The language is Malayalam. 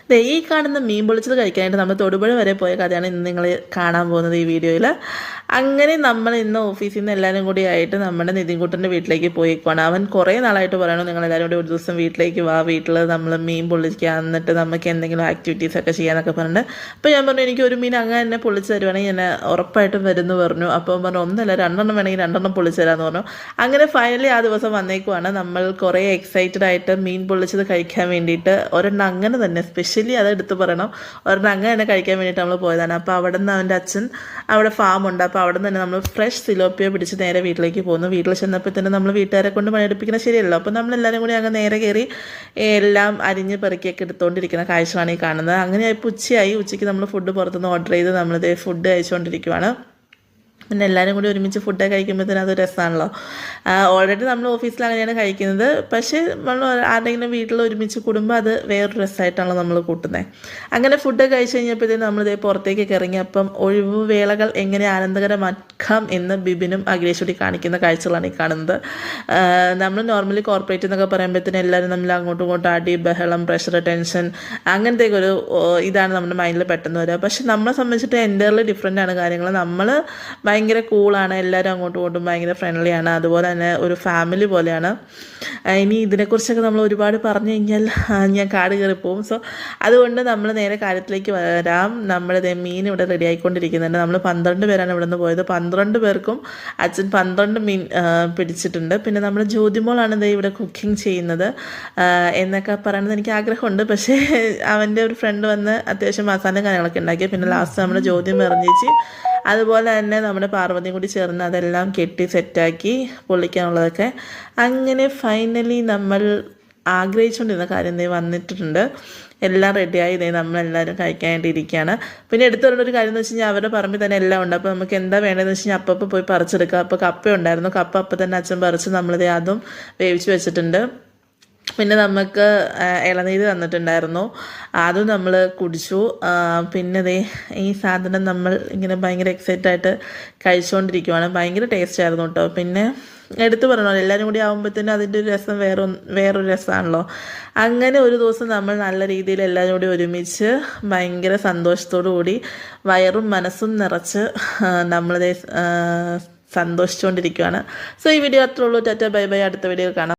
ഈ കാണുന്ന മീൻ പൊള്ളിച്ചത് കഴിക്കാനായിട്ട് നമ്മൾ തൊടുപുഴ വരെ പോയ കഥയാണ് ഇന്ന് നിങ്ങൾ കാണാൻ പോകുന്നത് ഈ വീഡിയോയിൽ. അങ്ങനെ നമ്മൾ ഇന്ന് ഓഫീസിൽ നിന്ന് എല്ലാവരും കൂടി ആയിട്ട് നമ്മുടെ നിതിൻകുട്ടൻ്റെ വീട്ടിലേക്ക് പോയിക്കോണം. അവൻ കുറേ നാളായിട്ട് പറയണം നിങ്ങളെല്ലാവരും കൂടി ഒരു ദിവസം വീട്ടിലേക്ക് വാ, വീട്ടിൽ നമ്മൾ മീൻ പൊള്ളിക്കുക, എന്നിട്ട് നമുക്ക് എന്തെങ്കിലും ആക്ടിവിറ്റീസ് ഒക്കെ ചെയ്യാനൊക്കെ പറഞ്ഞിട്ട്. അപ്പോൾ ഞാൻ പറഞ്ഞു എനിക്ക് ഒരു മീൻ അങ്ങനെ തന്നെ പൊള്ളിച്ച് തരുവാണെങ്കിൽ ഞാൻ ഉറപ്പായിട്ടും വരുന്നു പറഞ്ഞു. അപ്പോൾ പറഞ്ഞു ഒന്നല്ല രണ്ടെണ്ണം വേണമെങ്കിൽ രണ്ടെണ്ണം പൊള്ളിച്ച് തരാമെന്ന് പറഞ്ഞു. അങ്ങനെ ഫൈനലി ആ ദിവസം വന്നേക്കുവാണ്. നമ്മൾ കുറേ എക്സൈറ്റഡ് ആയിട്ട് മീൻ പൊള്ളിച്ചത് കഴിക്കാൻ വേണ്ടിയിട്ട് ഒരെണ്ണം അങ്ങനെ തന്നെ സ്പെഷ്യലി അത് എടുത്ത് പറയണം, ഒരെണ്ണം അങ്ങനെ തന്നെ കഴിക്കാൻ വേണ്ടിയിട്ട് നമ്മൾ പോയതാണ്. അപ്പോൾ അവിടെ നിന്ന് അവൻ്റെ അച്ഛൻ അവിടെ ഫാമുണ്ട്. അപ്പോൾ അവിടെ നിന്ന് തന്നെ നമ്മൾ ഫ്രഷ് സിലോപ്പിയ പിടിച്ച് നേരെ വീട്ടിലേക്ക് പോകുന്നു. വീട്ടിൽ ചെന്നപ്പോൾ തന്നെ നമ്മൾ വീട്ടുകാരെ കൊണ്ട് പണിയെടുപ്പിക്കുന്ന ശരിയല്ലോ. അപ്പോൾ നമ്മളെല്ലാവരും കൂടി അങ്ങ് നേരെ കയറി എല്ലാം അരിഞ്ഞ് പെറുക്കിയൊക്കെ എടുത്തുകൊണ്ടിരിക്കുന്ന കാഴ്ചയാണ് ഈ കാണുന്നത്. അങ്ങനെ ഇപ്പോൾ ഉച്ചയ്ക്ക് നമ്മൾ ഫുഡ് പുറത്തുനിന്ന് ഓർഡർ ചെയ്ത് നമ്മളിത് ഫുഡ് കഴിച്ചുകൊണ്ടിരിക്കുവാണ്. പിന്നെ എല്ലാവരും കൂടി ഒരുമിച്ച് ഫുഡൊക്കെ കഴിക്കുമ്പോഴത്തേനും അത് രസമാണല്ലോ. ഓൾറെഡി നമ്മൾ ഓഫീസിൽ അങ്ങനെയാണ് കഴിക്കുന്നത്, പക്ഷേ നമ്മൾ ആരുടെയെങ്കിലും വീട്ടിൽ ഒരുമിച്ച് കൂടുമ്പോൾ അത് വേറൊരു രസമായിട്ടാണല്ലോ നമ്മൾ കൂട്ടുന്നത്. അങ്ങനെ ഫുഡ് കഴിച്ച് കഴിഞ്ഞപ്പോഴത്തേനും നമ്മളിതേ പുറത്തേക്കൊക്കെ ഇറങ്ങി. അപ്പം ഒഴിവുവേളകൾ എങ്ങനെ ആനന്ദകരമാക്കാം എന്ന് ബിബിനും അഖിലേശ്വരി കാണിക്കുന്ന കാഴ്ചകളാണ് ഈ കാണുന്നത്. നമ്മൾ നോർമലി കോർപ്പറേറ്റ് എന്നൊക്കെ പറയുമ്പോഴത്തേനും എല്ലാവരും നമ്മൾ അങ്ങോട്ടും ഇങ്ങോട്ടും അടി, ബഹളം, പ്രഷർ, ടെൻഷൻ അങ്ങനത്തെയൊക്കെ ഒരു ഇതാണ് നമ്മുടെ മൈൻഡിൽ പെട്ടെന്ന് വരിക. പക്ഷെ നമ്മളെ സംബന്ധിച്ചിട്ട് എൻ്റയർലി ഡിഫറെൻ്റ് ആണ് കാര്യങ്ങൾ. നമ്മൾ ഭയങ്കര കൂളാണ്, എല്ലാവരും അങ്ങോട്ടും ഇങ്ങോട്ടും ഭയങ്കര ഫ്രണ്ട്ലിയാണ്, അതുപോലെ തന്നെ ഒരു ഫാമിലി പോലെയാണ്. ഇനി ഇതിനെക്കുറിച്ചൊക്കെ നമ്മൾ ഒരുപാട് പറഞ്ഞു കഴിഞ്ഞാൽ ഞാൻ കാട് കയറിപ്പോവും. സോ അതുകൊണ്ട് നമ്മൾ നേരെ കാര്യത്തിലേക്ക് വരാം. നമ്മളിത് മീൻ ഇവിടെ റെഡി ആയിക്കൊണ്ടിരിക്കുന്നുണ്ട്. നമ്മൾ 12 പേരാണ് ഇവിടെ നിന്ന് പോയത്. 12 പേർക്കും അച്ഛൻ 12 മീൻ പിടിച്ചിട്ടുണ്ട്. പിന്നെ നമ്മൾ ജ്യോതിമോളാണ് ഇത് ഇവിടെ കുക്കിംഗ് ചെയ്യുന്നത് എന്നൊക്കെ പറയുന്നത് എനിക്ക് ആഗ്രഹമുണ്ട്. പക്ഷേ അവൻ്റെ ഒരു ഫ്രണ്ട് വന്ന് അത്യാവശ്യം മസാല കാര്യങ്ങളൊക്കെ ഉണ്ടാക്കി. പിന്നെ ലാസ്റ്റ് നമ്മുടെ ജ്യോതി മെറിഞ്ഞേച്ച് അതുപോലെ തന്നെ നമ്മുടെ പാർവതിയും കൂടി ചേർന്ന് അതെല്ലാം കെട്ടി സെറ്റാക്കി പൊള്ളിക്കാനുള്ളതൊക്കെ. അങ്ങനെ ഫൈനലി നമ്മൾ ആഗ്രഹിച്ചുകൊണ്ടിരുന്ന കാര്യം വന്നിട്ടുണ്ട്. എല്ലാം റെഡിയായി നമ്മളെല്ലാവരും കഴിക്കാനായിട്ട് ഇരിക്കുകയാണ്. പിന്നെ എടുത്തു പറഞ്ഞൊരു കാര്യം എന്ന് വെച്ച് കഴിഞ്ഞാൽ അവരുടെ പറമ്പിൽ തന്നെ എല്ലാം ഉണ്ട്. അപ്പോൾ നമുക്ക് എന്താ വേണ്ടതെന്ന് വെച്ച് കഴിഞ്ഞാൽ അപ്പം പോയി പറിച്ചെടുക്കുക. അപ്പോൾ കപ്പ ഉണ്ടായിരുന്നു, കപ്പ അപ്പം തന്നെ അച്ഛൻ പറിച്ച് നമ്മളിത് അതും വേവിച്ച് വെച്ചിട്ടുണ്ട്. പിന്നെ നമുക്ക് ഇളനീര് തന്നിട്ടുണ്ടായിരുന്നു, അതും നമ്മൾ കുടിച്ചു. പിന്നെ ഈ സാധനം നമ്മൾ ഇങ്ങനെ ഭയങ്കര എക്സൈറ്റായിട്ട് കഴിച്ചുകൊണ്ടിരിക്കുവാണ്. ഭയങ്കര ടേസ്റ്റ് ആയിരുന്നു കേട്ടോ. പിന്നെ എടുത്തു പറഞ്ഞല്ലോ എല്ലാവരും കൂടി ആകുമ്പോഴത്തേനും അതിൻ്റെ ഒരു രസം വേറൊരു രസമാണല്ലോ. അങ്ങനെ ഒരു ദിവസം നമ്മൾ നല്ല രീതിയിൽ എല്ലാവരും കൂടി ഒരുമിച്ച് ഭയങ്കര സന്തോഷത്തോടു കൂടി വയറും മനസ്സും നിറച്ച് നമ്മളിതേ സന്തോഷിച്ചുകൊണ്ടിരിക്കുകയാണ്. സോ ഈ വീഡിയോ അത്രേ ഉള്ളൂ. Tata bye bye. അടുത്ത വീഡിയോ കാണാം.